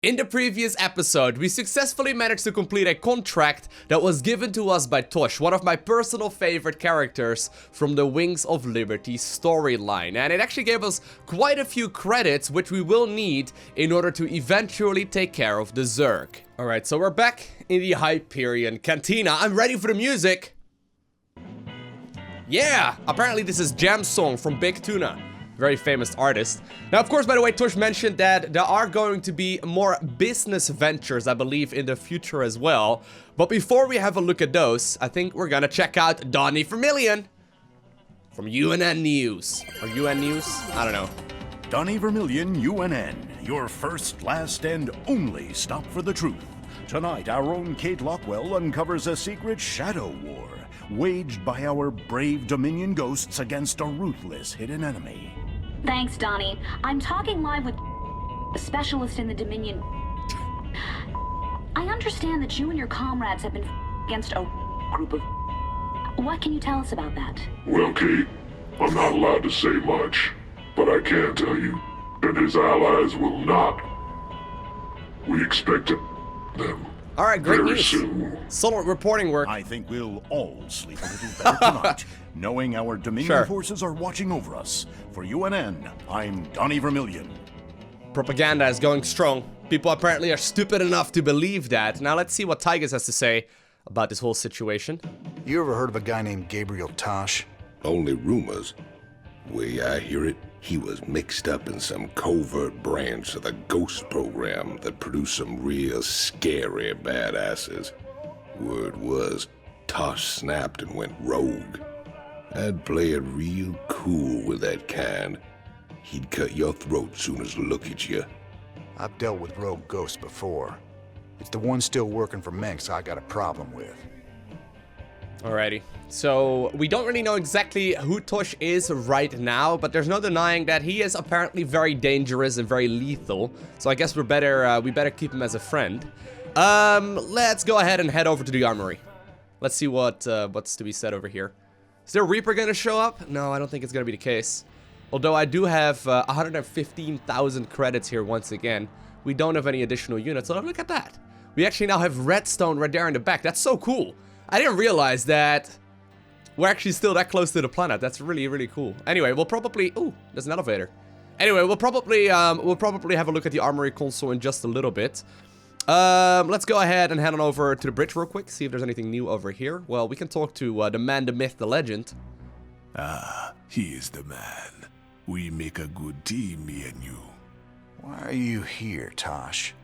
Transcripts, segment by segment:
In the previous episode, we successfully managed to complete a contract that was given to us by Tosh, one of my personal favorite characters from the Wings of Liberty storyline. And it actually gave us quite a few credits, which we will need in order to eventually take care of the Zerg. Alright, so we're back in the Hyperion Cantina. I'm ready for the music! Yeah! Apparently this is Jam Song from Big Tuna. Very famous artist. Now, of course, by the way, Tosh mentioned that there are going to be more business ventures, I believe, in the future as well. But before we have a look at those, I think we're gonna check out Donnie Vermillion from UNN News. Or UN News? I don't know. Donnie Vermillion, UNN, your first, last, and only stop for the truth. Tonight, our own Kate Lockwell uncovers a secret shadow war waged by our brave Dominion ghosts against a ruthless hidden enemy. Thanks, Donnie. I'm talking live with a specialist in the Dominion. I understand that you and your comrades have been against a group of... What can you tell us about that? Well, Kate, I'm not allowed to say much, but I can tell you that his allies will not. We expect them. Alright, great very news. Soon. Solid reporting work. I think we'll all sleep a little better tonight, knowing our Dominion forces are watching over us. For UNN, I'm Donnie Vermillion. Propaganda is going strong. People apparently are stupid enough to believe that. Now let's see what Tigers has to say about this whole situation. You ever heard of a guy named Gabriel Tosh? Only rumors. Way I hear it, he was mixed up in some covert branch of the Ghost program that produced some real scary badasses. Word was, Tosh snapped and went rogue. I'd play it real cool with that kind. He'd cut your throat soon as look at you. I've dealt with rogue ghosts before. It's the one still working for Menks I got a problem with. Alrighty, so we don't really know exactly who Tosh is right now, but there's no denying that he is apparently very dangerous and very lethal. So I guess we better keep him as a friend. Let's go ahead and head over to the Armory. Let's see what's to be said over here. Is there a Reaper gonna show up? No, I don't think it's gonna be the case. Although I do have 115,000 credits here once again. We don't have any additional units, so look at that. We actually now have redstone right there in the back. That's so cool. I didn't realize that we're actually still that close to the planet. That's really, really cool. Anyway, we'll probably... Ooh, there's an elevator. Anyway, we'll probably have a look at the Armory console in just a little bit. Let's go ahead and head on over to the bridge real quick, see if there's anything new over here. Well, we can talk to the man, the myth, the legend. Ah, he is the man. We make a good team, me and you. Why are you here, Tosh?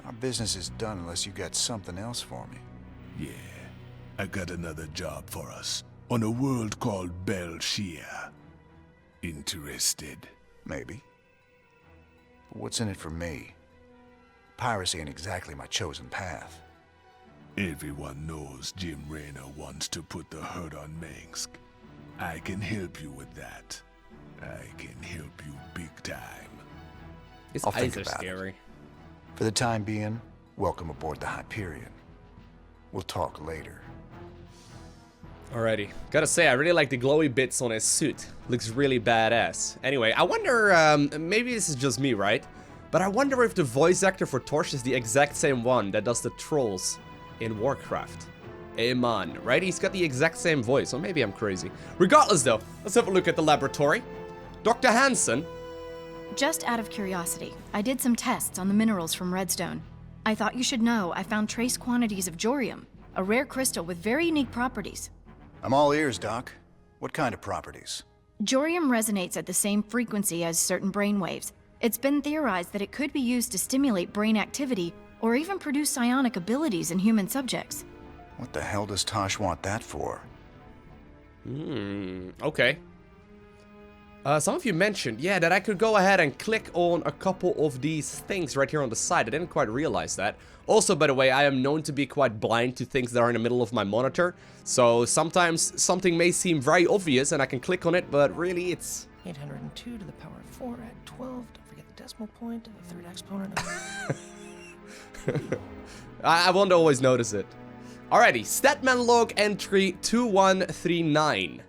Our business is done unless you got something else for me. Yeah, I got another job for us on a world called Belshia. Interested? Maybe. But what's in it for me? Piracy ain't exactly my chosen path. Everyone knows Jim Raynor wants to put the hurt on Mengsk. I can help you with that. I can help you big time. His I'll eyes think are about scary. it. For the time being, welcome aboard the Hyperion. We'll talk later. Alrighty. Gotta say, I really like the glowy bits on his suit. Looks really badass. Anyway, I wonder, maybe this is just me, right? But I wonder if the voice actor for Tosh is the exact same one that does the trolls in Warcraft. Aman, right? He's got the exact same voice, or maybe I'm crazy. Regardless though, let's have a look at the laboratory. Dr. Hansen. Just out of curiosity, I did some tests on the minerals from Redstone. I thought you should know I found trace quantities of Jorium, a rare crystal with very unique properties. I'm all ears, Doc. What kind of properties? Jorium resonates at the same frequency as certain brainwaves. It's been theorized that it could be used to stimulate brain activity or even produce psionic abilities in human subjects. What the hell does Tosh want that for? Okay. Some of you mentioned, yeah, that I could go ahead and click on a couple of these things right here on the side. I didn't quite realize that. Also, by the way, I am known to be quite blind to things that are in the middle of my monitor. So sometimes something may seem very obvious and I can click on it, but really it's... 802 to the power of 4 at 12. Don't forget the decimal point and the third exponent of... I won't always notice it. Alrighty, Statman log entry 2139.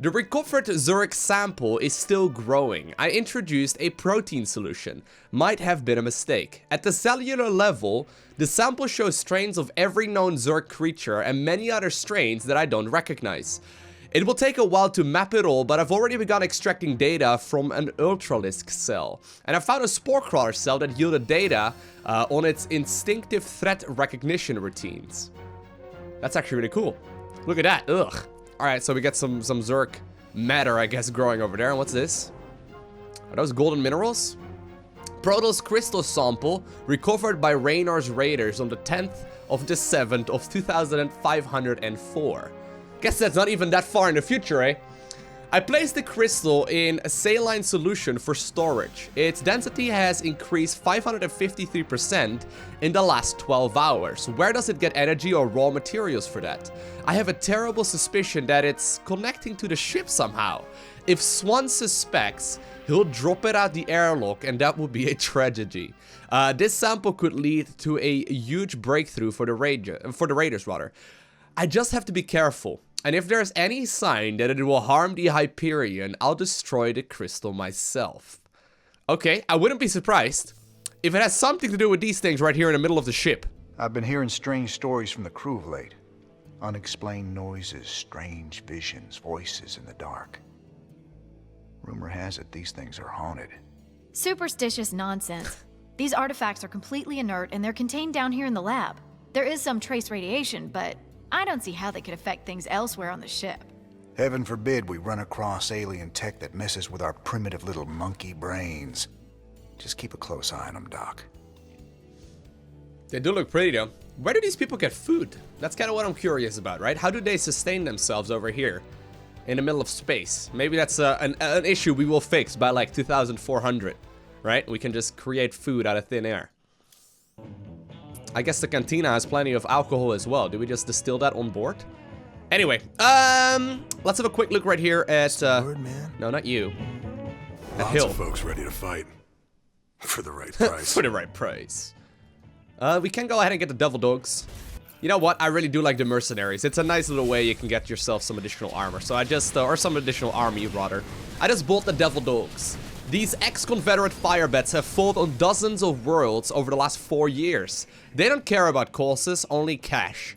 The recovered Zurich sample is still growing. I introduced a protein solution. Might have been a mistake. At the cellular level, the sample shows strains of every known Zurich creature and many other strains that I don't recognize. It will take a while to map it all, but I've already begun extracting data from an Ultralisk cell. And I found a spore crawler cell that yielded data on its instinctive threat recognition routines. That's actually really cool. Look at that. Ugh. Alright, so we get some Zurich matter, I guess, growing over there. And what's this? Are those golden minerals? Protoss crystal sample recovered by Raynor's Raiders on the 10th of the 7th of 2504. Guess that's not even that far in the future, eh? I placed the crystal in a saline solution for storage. Its density has increased 553% in the last 12 hours. Where does it get energy or raw materials for that? I have a terrible suspicion that it's connecting to the ship somehow. If Swan suspects, he'll drop it out the airlock and that would be a tragedy. This sample could lead to a huge breakthrough for the Raiders. I just have to be careful. And if there's any sign that it will harm the Hyperion, I'll destroy the crystal myself. Okay, I wouldn't be surprised if it has something to do with these things right here in the middle of the ship. I've been hearing strange stories from the crew of late. Unexplained noises, strange visions, voices in the dark. Rumor has it these things are haunted. Superstitious nonsense. These artifacts are completely inert and they're contained down here in the lab. There is some trace radiation, but I don't see how they could affect things elsewhere on the ship. Heaven forbid we run across alien tech that messes with our primitive little monkey brains. Just keep a close eye on them, Doc. They do look pretty, though. Where do these people get food? That's kind of what I'm curious about, right? How do they sustain themselves over here in the middle of space? Maybe that's an issue we will fix by like 2400, right? We can just create food out of thin air. I guess the cantina has plenty of alcohol as well. Do we just distill that on board? Anyway, let's have a quick look right here at, Word, man. no, not you. At Lots Hill. of folks ready to fight. For the right price. For the right price. We can go ahead and get the Devil Dogs. You know what? I really do like the Mercenaries. It's a nice little way you can get yourself some additional armor. So I just, or some additional army, rather. I just bought the Devil Dogs. These ex-Confederate firebats have fought on dozens of worlds over the last 4 years. They don't care about causes, only cash.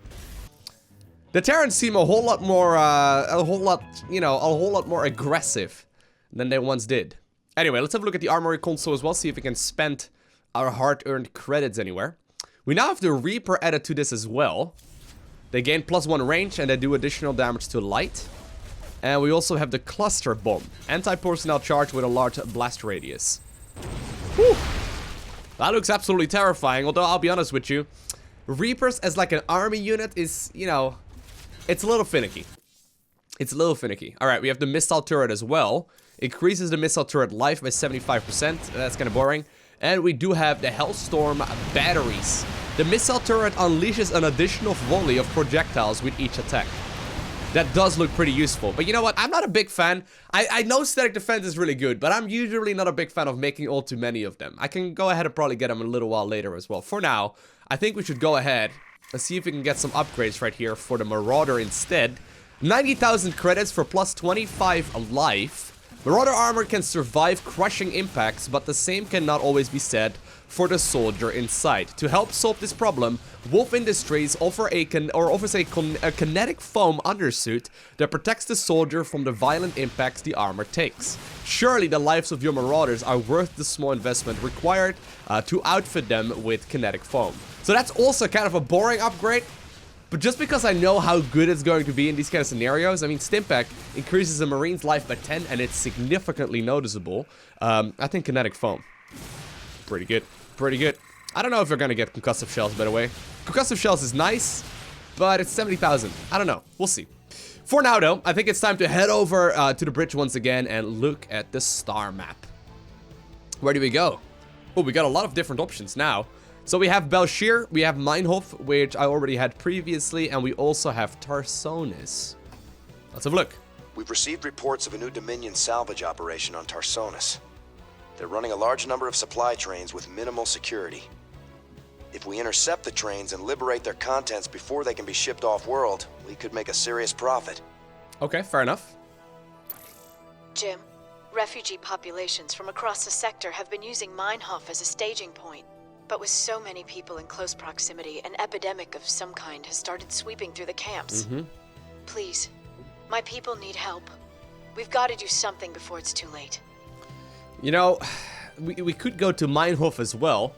The Terrans seem a whole lot more, a whole lot more aggressive than they once did. Anyway, let's have a look at the Armory console as well, see if we can spend our hard-earned credits anywhere. We now have the Reaper added to this as well. They gain +1 range and they do additional damage to light. And we also have the Cluster Bomb, anti-personnel charge with a large blast radius. Whew. That looks absolutely terrifying, although I'll be honest with you. Reapers as like an army unit is, you know, it's a little finicky. It's a little finicky. Alright, we have the missile turret as well. Increases the missile turret life by 75%. That's kind of boring. And we do have the Hellstorm batteries. The missile turret unleashes an additional volley of projectiles with each attack. That does look pretty useful. But you know what? I'm not a big fan. I know static defense is really good, but I'm usually not a big fan of making all too many of them. I can go ahead and probably get them a little while later as well. For now, I think we should go ahead and see if we can get some upgrades right here for the Marauder instead. 90,000 credits for +25 life. Marauder armor can survive crushing impacts, but the same cannot always be said for the soldier inside. To help solve this problem, Wolf Industries offers a kinetic foam undersuit that protects the soldier from the violent impacts the armor takes. Surely the lives of your Marauders are worth the small investment required to outfit them with kinetic foam. So that's also kind of a boring upgrade. But just because I know how good it's going to be in these kind of scenarios, I mean, Stimpack increases a Marine's life by 10, and it's significantly noticeable. I think Kinetic Foam. Pretty good. Pretty good. I don't know if we're going to get Concussive Shells, by the way. Concussive Shells is nice, but it's 70,000. I don't know. We'll see. For now, though, I think it's time to head over to the bridge once again and look at the star map. Where do we go? Oh, we got a lot of different options now. So we have Belshir, we have Meinhof, which I already had previously, and we also have Tarsonis. Let's have a look. We've received reports of a new Dominion salvage operation on Tarsonis. They're running a large number of supply trains with minimal security. If we intercept the trains and liberate their contents before they can be shipped off-world, we could make a serious profit. Okay, fair enough. Jim, refugee populations from across the sector have been using Meinhof as a staging point. But with so many people in close proximity, an epidemic of some kind has started sweeping through the camps. Please, my people need help. We've got to do something before it's too late. You know, we could go to Meinhof as well.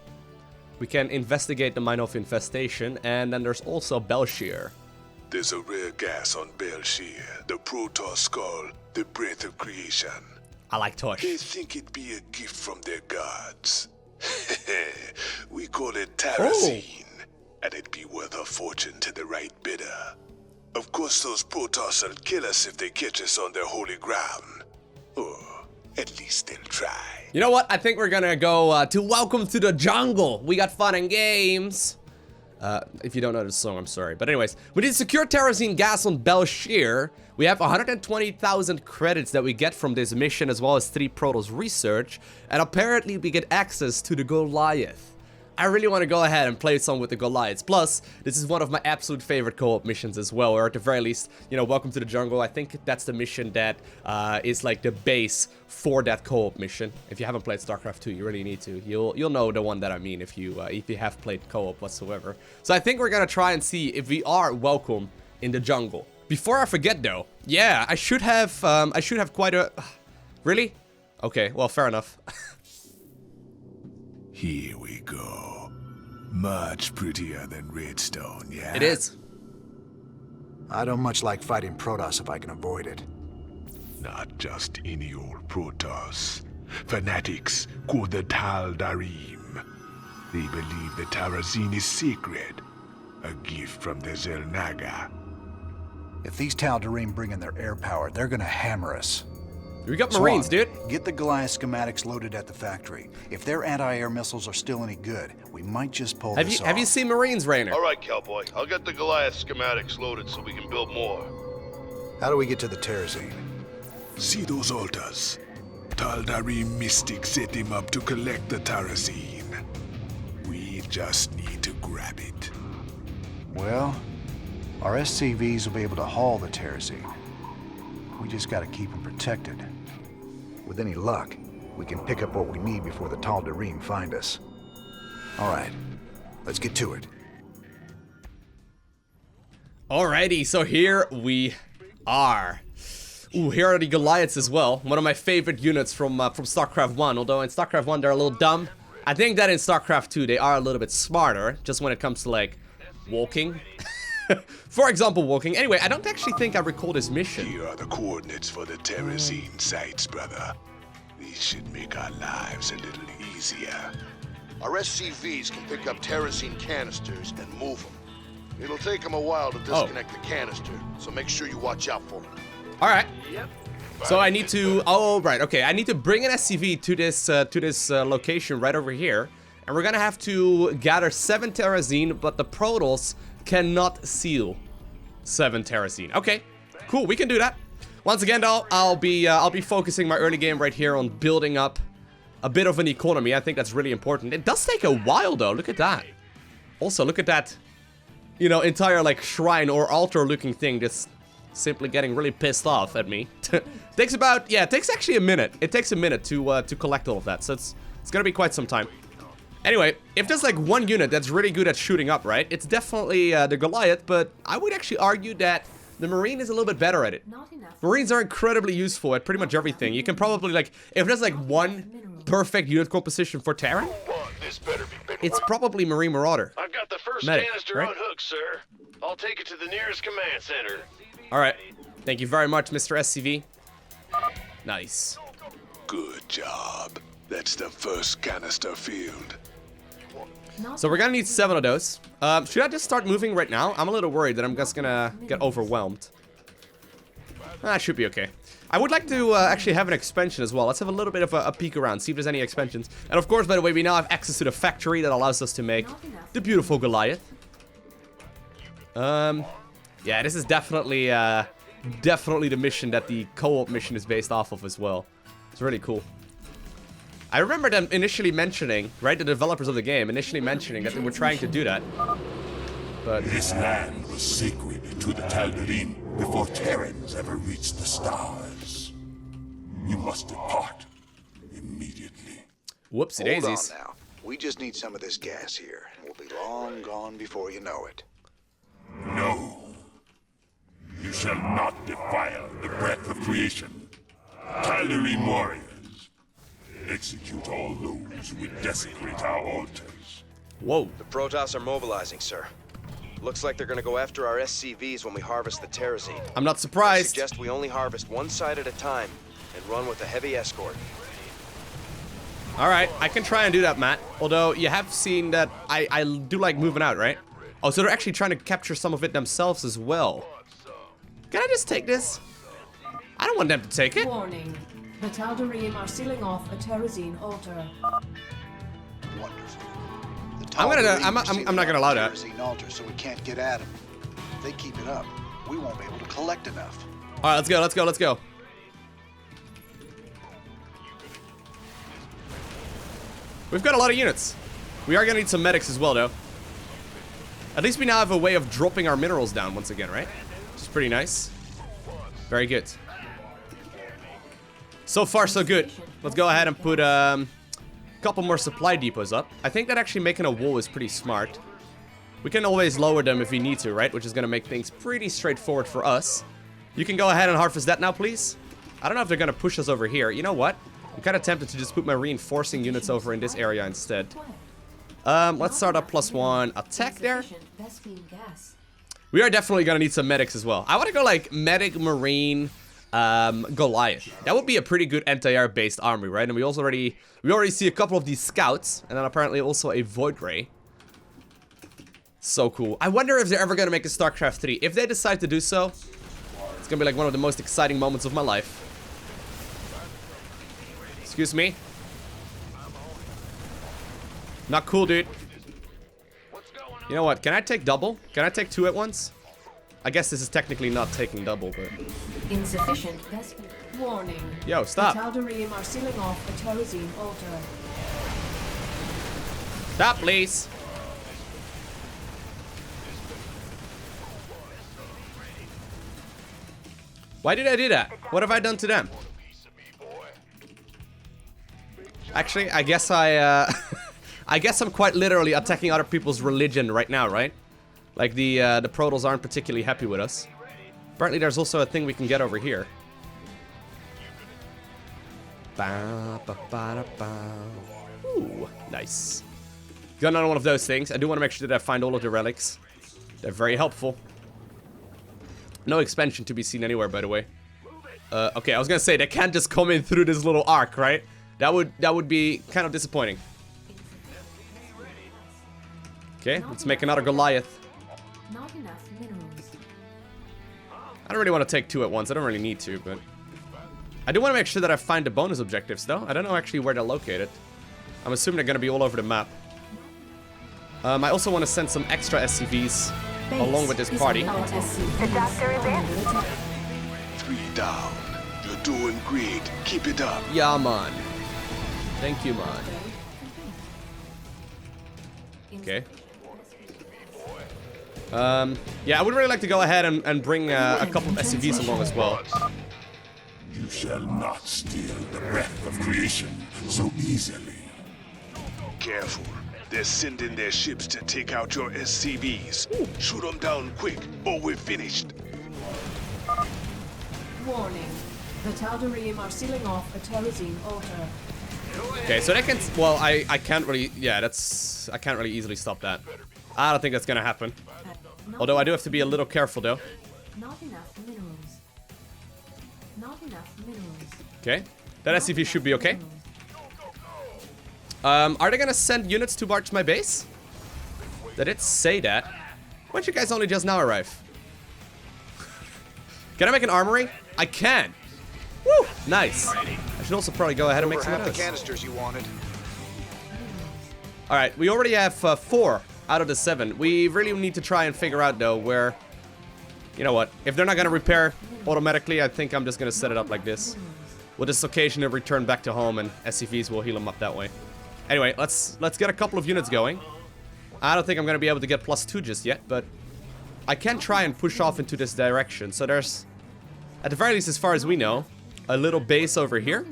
We can investigate the Meinhof infestation, and then there's also Belshir. There's a rare gas on Belshir, the Protoss skull, the breath of creation. I like Tosh. They think it'd be a gift from their gods. We call it Terrazine, and it'd be worth a fortune to the right bidder. Of course, those Protoss will kill us if they catch us on their holy ground. Or at least they'll try. You know what? I think we're gonna go to Welcome to the Jungle. We got fun and games. If you don't know the song, I'm sorry. But anyways, we need secure Terrazine gas on Belshir. We have 120,000 credits that we get from this mission, as well as 3 Protoss research. And apparently we get access to the Goliath. I really want to go ahead and play some with the Goliaths. Plus, this is one of my absolute favorite co-op missions as well, or at the very least, you know, Welcome to the Jungle. I think that's the mission that is like the base for that co-op mission. If you haven't played StarCraft 2, you really need to. You'll know the one that I mean if you have played co-op whatsoever. So I think we're gonna try and see if we are welcome in the jungle. Before I forget though, yeah, I should have quite a. Really? Okay, well, fair enough. Here we go. Much prettier than Redstone, yeah? It is. I don't much like fighting Protoss if I can avoid it. Not just any old Protoss. Fanatics called the Tal'Darim. They believe the Terrazine is sacred. A gift from the Xel'Naga. If these Tal'Darim bring in their air power, they're gonna hammer us. We got Marines, Swan, dude. Get the Goliath schematics loaded at the factory. If their anti-air missiles are still any good, we might just pull this off. Have you seen Marines, Rainer? All right, cowboy. I'll get the Goliath schematics loaded so we can build more. How do we get to the Terrazine? See those altars? Tal'Darim mystics set them up to collect the Terrazine. We just need to grab it. Well, our SCVs will be able to haul the Terrazine. We just gotta keep them protected. With any luck, we can pick up what we need before the Tal'Darim find us. All right, let's get to it. Alrighty, so here we are. Ooh, here are the Goliaths as well. One of my favorite units from StarCraft 1, although in StarCraft 1 they're a little dumb. I think that in StarCraft 2 they are a little bit smarter, just when it comes to, like, walking. For example, walking. Anyway, I don't actually think I recall this mission. Here are the coordinates for the Terrazine sites, brother. These should make our lives a little easier. Our SCVs can pick up Terrazine canisters and move them. It'll take them a while to disconnect the canister, so make sure you watch out for them. Alright. So I need to... Oh, right. Okay, I need to bring an SCV to this location right over here. And we're gonna have to gather 7 Terrazine, but the Protoss cannot seal 7 Terrazine. Okay, cool, we can do that. Once again though, I'll be focusing my early game right here on building up a bit of an economy. I think that's really important. It does take a while though, look at that. Also, look at that, you know, entire like shrine or altar looking thing just simply getting really pissed off at me. Takes about, yeah, it takes actually a minute. It takes a minute to collect all of that, so it's gonna be quite some time. Anyway, if there's like one unit that's really good at shooting up, right, it's definitely the Goliath, but I would actually argue that the Marine is a little bit better at it. Marines are incredibly useful at pretty much everything. You can probably, like, if there's like one perfect unit composition for Terran, it's probably Marine Marauder. I've got the first Medic, canister right? on hook, sir. I'll take it to the nearest command center. Alright, thank you very much, Mr. SCV. Nice. Good job. That's the first canister filled. So we're gonna need 7 of those. Should I just start moving right now? I'm a little worried that I'm just gonna get overwhelmed. That should be okay. I would like to actually have an expansion as well. Let's have a little bit of a peek around, see if there's any expansions. And of course, by the way, we now have access to the factory that allows us to make the beautiful Goliath. Yeah, this is definitely the mission that the co-op mission is based off of as well. It's really cool. I remember them initially mentioning, right, the developers of the game initially mentioning that they were trying to do that. But this land was sacred to the Tal'Darim before Terrans ever reached the stars. You must depart immediately. Whoopsie Hold daisies. on now. We just need some of this gas here, and we'll be long gone before you know it. No. You shall not defile the breath of creation. Tellering warriors, execute all those who would desecrate our altars. Whoa. The Protoss are mobilizing, sir. Looks like they're gonna go after our SCVs when we harvest the terrazine. I'm not I surprised. suggest we only harvest one side at a time and run with a heavy escort. Alright, I can try and do that, Matt. Although, you have seen that I do like moving out, right? Oh, so they're actually trying to capture some of it themselves as well. Can I just take this? I don't want them to take it. Warning. The Tal'Darim are sealing off a terrazine altar. Wonderful. The I'm not gonna allow that. Terrazine altar, so we can't get at them. If they keep it up, we won't be able to collect enough. Alright, let's go, let's go, let's go. We've got a lot of units. We are gonna need some medics as well, though. At least we now have a way of dropping our minerals down once again, right? Which is pretty nice. Very good. So far, so good. Let's go ahead and put a couple more supply depots up. I think that actually making a wall is pretty smart. We can always lower them if we need to, right? Which is gonna make things pretty straightforward for us. You can go ahead and harvest that now, please. I don't know if they're gonna push us over here. You know what? I'm kind of tempted to just put my reinforcing units over in this area instead. Let's start up +1 attack there. We are definitely gonna need some medics as well. I want to go like medic, marine, Goliath. That would be a pretty good anti-air based army, right? And we already see a couple of these scouts, and then apparently also a void ray. So cool. I wonder if they're ever gonna make a StarCraft 3. If they decide to do so, it's gonna be like one of the most exciting moments of my life. Excuse me. Not cool, dude. You know what? Can I take double? Can I take 2 at once? I guess this is technically not taking double, but... Insufficient. Warning. Yo, stop. The Tal'Darim are sealing off a terrazine altar. Stop, please. Why did I do that? What have I done to them? Actually, I guess I guess I'm quite literally attacking other people's religion right now, right? Like the Protoss aren't particularly happy with us. Apparently there's also a thing we can get over here. Ooh, nice. Got another one of those things. I do want to make sure that I find all of the relics. They're very helpful. No expansion to be seen anywhere, by the way. Okay, I was gonna say, they can't just come in through this little arc, right? That would be kind of disappointing. Okay, let's make another Goliath. Not enough minerals. I don't really want to take 2 at once. I don't really need to, but... I do want to make sure that I find the bonus objectives, though. I don't know actually where they're located. I'm assuming they're going to be all over the map. I also want to send some extra SCVs along with this party. The doctor is in. 3 down. You're doing great. Keep it up. Yeah, man. Thank you, man. Okay. Yeah, I would really like to go ahead and bring a couple of SCVs along as well. You shall not steal the breath of creation so easily. Careful. They're sending their ships to take out your SCVs. Shoot them down quick, or we're finished. Warning. The Tal'Darim are sealing off a terrazine altar. Okay, so they can... Well, I can't really... Yeah, that's... I can't really easily stop that. I don't think that's gonna happen. Although I do have to be a little careful, though. Not enough minerals. Not enough minerals. Okay. That SCV should be okay. Are they gonna send units to barge my base? They did say that. Why don't you guys only just now arrive? Can I make an armory? I can! Woo! Nice. I should also probably go ahead and make some of the those. canisters you wanted. Alright, we already have 4 out of the 7. We really need to try and figure out, though, where... You know what? If they're not gonna repair automatically, I think I'm just gonna set it up like this. With this occasion of return back to home, and SCVs will heal them up that way. Anyway, let's get a couple of units going. I don't think I'm gonna be able to get +2 just yet, but... I can try and push off into this direction, so there's... At the very least, as far as we know, a little base over here.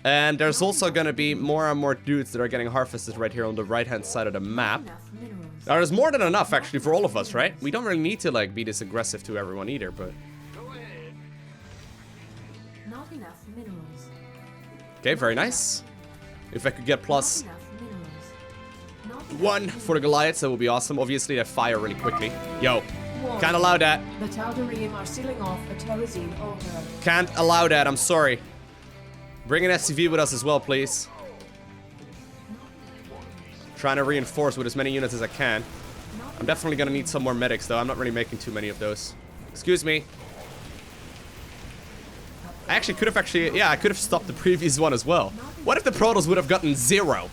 And there's also gonna be more and more dudes that are getting harvested right here on the right-hand side of the map. Now, there's more than enough, actually, for all of us, right? We don't really need to, like, be this aggressive to everyone either, but... Not enough minerals. Okay, very nice. If I could get plus... Not enough minerals. 1 for the Goliaths, that would be awesome. Obviously, they fire really quickly. Yo, Warning. can't allow that. The Tal'Darim are sealing off a terrazine altar. Can't allow that, I'm sorry. Bring an SCV with us as well, please. Trying to reinforce with as many units as I can. I'm definitely gonna need some more medics, though. I'm not really making too many of those. Excuse me. I actually could have yeah, I could have stopped the previous one as well. What if the Protoss would have gotten 0? I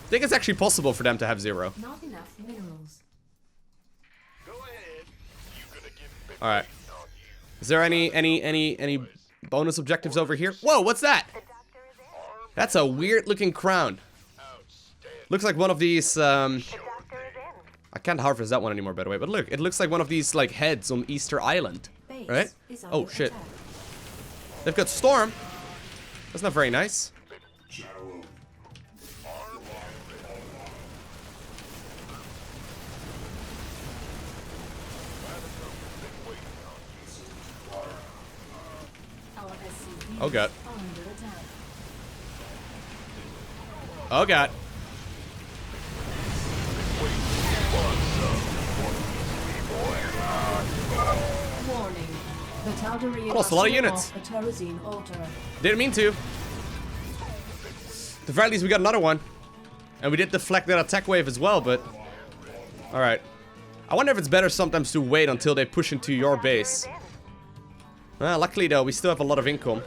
think it's actually possible for them to have 0. Not enough minerals. Alright. Is there any bonus objectives over here? Whoa, what's that? That's a weird looking crown. Looks like one of these, I can't harvest that one anymore, by the way, but look, it looks like one of these, like, heads on Easter Island. Right? Oh, shit. They've got Storm. That's not very nice. Oh, God. Oh, God. Warning. The Tal'Darim Lost a lot of units. a terrazine altar. Didn't mean to. At the very least, we got another one. And we did deflect that attack wave as well, but... Alright. I wonder if it's better sometimes to wait until they push into your base. Luckily, though, we still have a lot of income.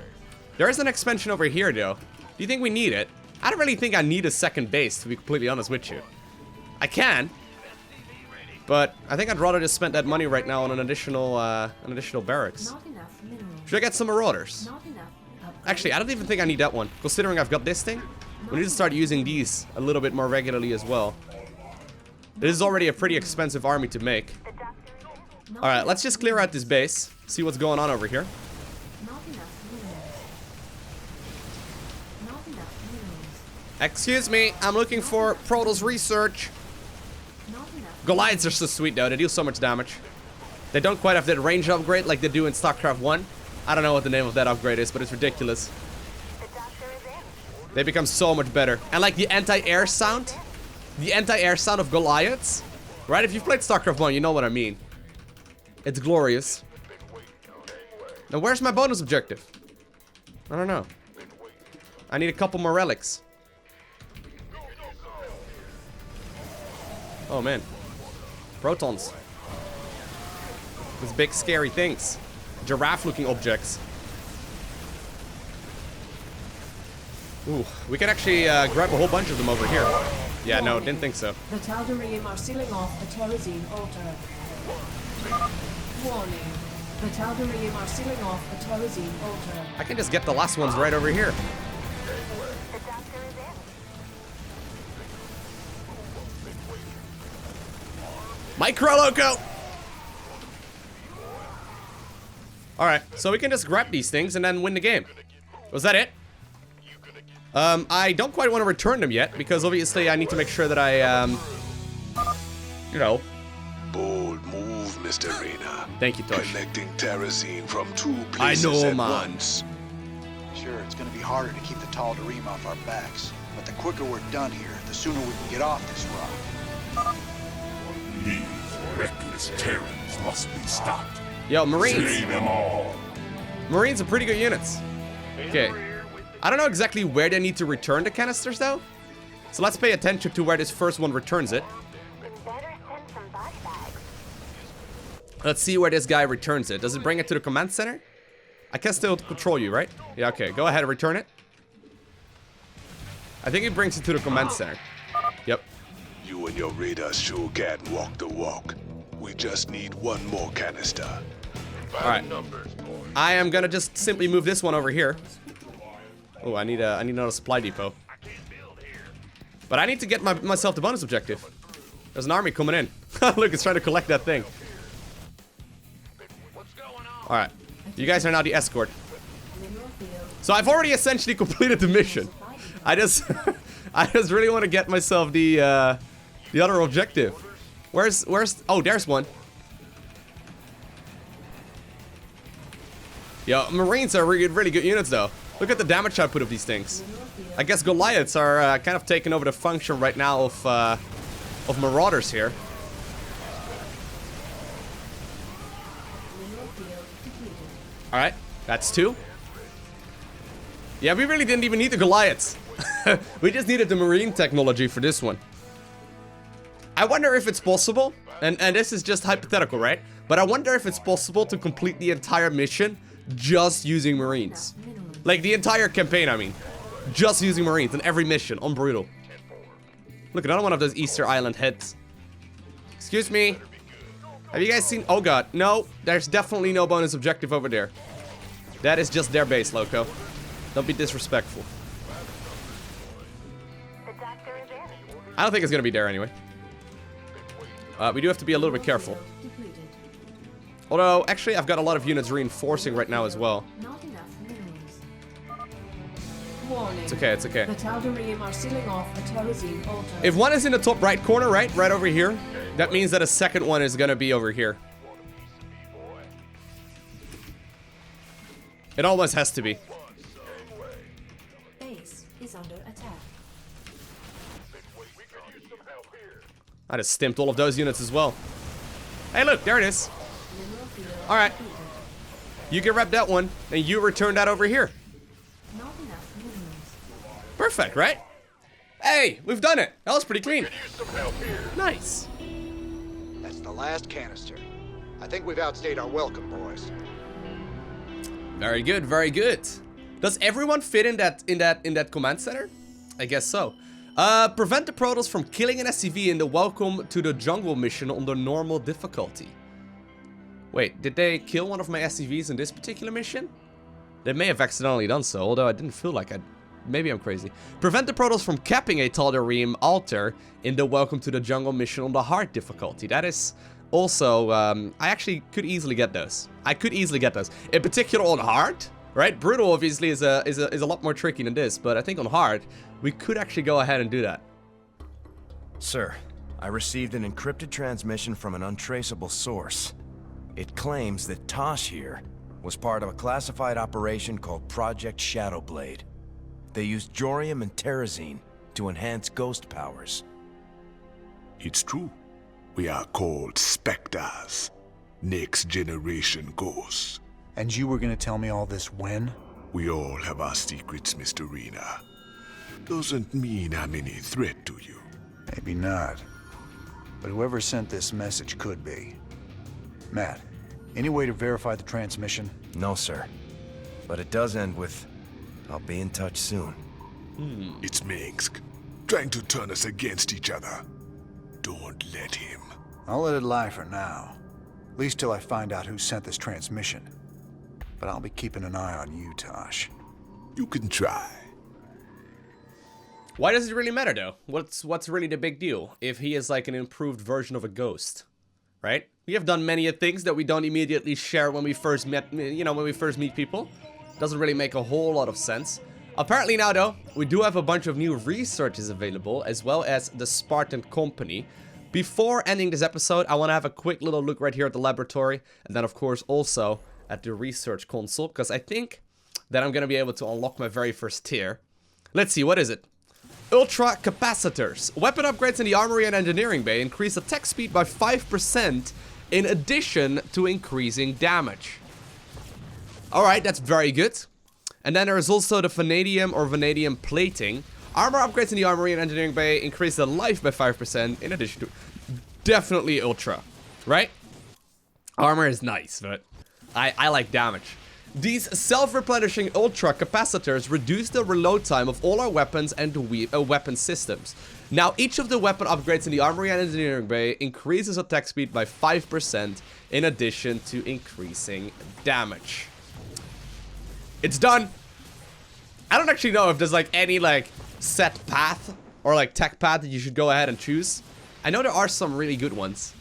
There is an expansion over here, though. Do you think we need it? I don't really think I need a second base, to be completely honest with you. I can. But I think I'd rather just spend that money right now on an additional barracks. Not enough minerals. Should I get some Marauders? Not enough. Actually, I don't even think I need that one. Considering I've got this thing, we need to start using these a little bit more regularly as well. This is already a pretty expensive army to make. Alright, let's just clear out this base. See what's going on over here. Not enough minerals. Not enough minerals. Excuse me, I'm looking for Protoss research. Not enough. Goliaths are so sweet though, they deal so much damage. They don't quite have that range upgrade like they do in StarCraft 1. I don't know what the name of that upgrade is, but it's ridiculous. They become so much better. And like the anti-air sound. The anti-air sound of Goliaths. Right, if you've played StarCraft 1, you know what I mean. It's glorious. Now where's my bonus objective? I don't know. I need a couple more relics. Oh man. Protons. These big scary things. Giraffe looking objects. Ooh, we can actually grab a whole bunch of them over here. Yeah, no, didn't think so. The Tal'Darim are sealing off a terrazine altar. Warning. The Tal'Darim are sealing off a terrazine altar. I can just get the last ones right over here. Micro Loco! Alright, so we can just grab these things and then win the game. Was that it? I don't quite want to return them yet, because obviously I need to make sure that I, you know. Bold move, Mr. Reyna. Thank you, Tosh. Connecting terrazine from 2 places at once. Sure, it's gonna be harder to keep the Tal'Darim off our backs, but the quicker we're done here, the sooner we can get off this rock. These reckless Terrans must be stopped. Yo, Marines. Slay them all. Marines are pretty good units. Okay. I don't know exactly where they need to return the canisters, though. So let's pay attention to where this first one returns it. Let's see where this guy returns it. Does it bring it to the command center? I can still control you, right? Yeah, okay. Go ahead and return it. I think it brings it to the command center. Yep. You and your radar sure can walk the walk. We just need one more canister. Alright. I am gonna just simply move this one over here. Oh, I need another supply depot. But I need to get myself the bonus objective. There's an army coming in. Look, it's trying to collect that thing. Alright. You guys are now the escort. So I've already essentially completed the mission. I just really want to get myself the other objective. Where's oh, there's one. Yo, Marines are really good units though. Look at the damage output of these things. I guess Goliaths are kind of taking over the function right now of Marauders here. Alright, that's 2. Yeah, we really didn't even need the Goliaths. We just needed the Marine technology for this one. I wonder if it's possible, and this is just hypothetical, right? But I wonder if it's possible to complete the entire mission just using Marines. Like the entire campaign, I mean. Just using Marines in every mission on Brutal. Look, another one of those Easter Island heads. Excuse me. Have you guys seen... Oh god, no. There's definitely no bonus objective over there. That is just their base, Lowko. Don't be disrespectful. I don't think it's gonna be there anyway. We do have to be a little bit careful. Although, actually, I've got a lot of units reinforcing right now as well. It's okay, it's okay. The Tal'Darim are sealing off a terrazine altar. If one is in the top right corner, right over here, that means that a second one is gonna be over here. It almost has to be. Base is under attack. I just stimped all of those units as well. Hey, look, there it is. All right, you can rep that one, and you return that over here. Perfect, right? Hey, we've done it. That was pretty clean. Nice. That's the last canister. I think we've outstayed our welcome, boys. Very good, very good. Does everyone fit in that command center? I guess so. Prevent the Protoss from killing an SCV in the Welcome to the Jungle mission on the normal difficulty. Wait, did they kill one of my SCVs in this particular mission? They may have accidentally done so, although I didn't feel like I... Maybe I'm crazy. Prevent the Protoss from capping a Tal'Darim altar in the Welcome to the Jungle mission on the hard difficulty. That is also... I actually could easily get those. I could easily get those. In particular on hard, right? Brutal obviously is a lot more tricky than this, but I think on hard, we could actually go ahead and do that. Sir, I received an encrypted transmission from an untraceable source. It claims that Tosh here was part of a classified operation called Project Shadowblade. They used Jorium and Terrazine to enhance ghost powers. It's true. We are called Spectres. Next generation ghosts. And you were gonna tell me all this when? We all have our secrets, Mr. Rena. Doesn't mean I'm any threat to you. Maybe not. But whoever sent this message could be. Matt, any way to verify the transmission? No, sir. But it does end with, I'll be in touch soon. It's Minsk, trying to turn us against each other. Don't let him. I'll let it lie for now. At least till I find out who sent this transmission. But I'll be keeping an eye on you, Tosh. You can try. Why does it really matter though? What's really the big deal if he is like an improved version of a ghost, right? We have done many things that we don't immediately share when we first met, you know, when we first meet people. Doesn't really make a whole lot of sense. Apparently now though, we do have a bunch of new researches available, as well as the Spartan Company. Before ending this episode, I want to have a quick little look right here at the laboratory, and then of course also at the research console, because I think that I'm going to be able to unlock my very first tier. Let's see, what is it? Ultra capacitors. Weapon upgrades in the Armory and Engineering Bay increase attack speed by 5% in addition to increasing damage. Alright, that's very good. And then there is also the vanadium or vanadium plating. Armor upgrades in the Armory and Engineering Bay increase the life by 5% in addition to... Definitely Ultra, right? Armor is nice, but I like damage. These self-replenishing Ultra capacitors reduce the reload time of all our weapons and weapon systems. Now, each of the weapon upgrades in the Armory and Engineering Bay increases attack speed by 5% in addition to increasing damage. It's done. I don't actually know if there's like any like set path or like tech path that you should go ahead and choose. I know there are some really good ones.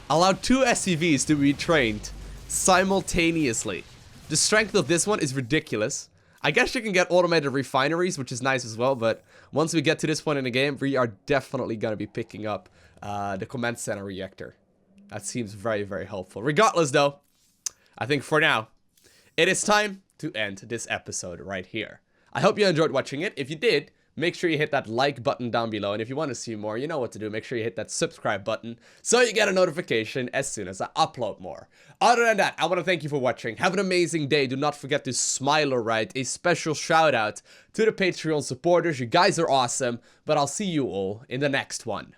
Allow 2 SCVs to be trained simultaneously. The strength of this one is ridiculous. I guess you can get automated refineries, which is nice as well, but once we get to this point in the game, we are definitely going to be picking up the command center reactor. That seems very, very helpful. Regardless, though, I think for now, it is time to end this episode right here. I hope you enjoyed watching it. If you did, make sure you hit that like button down below. And if you want to see more, you know what to do. Make sure you hit that subscribe button so you get a notification as soon as I upload more. Other than that, I want to thank you for watching. Have an amazing day. Do not forget to smile or write. A special shout out to the Patreon supporters. You guys are awesome. But I'll see you all in the next one.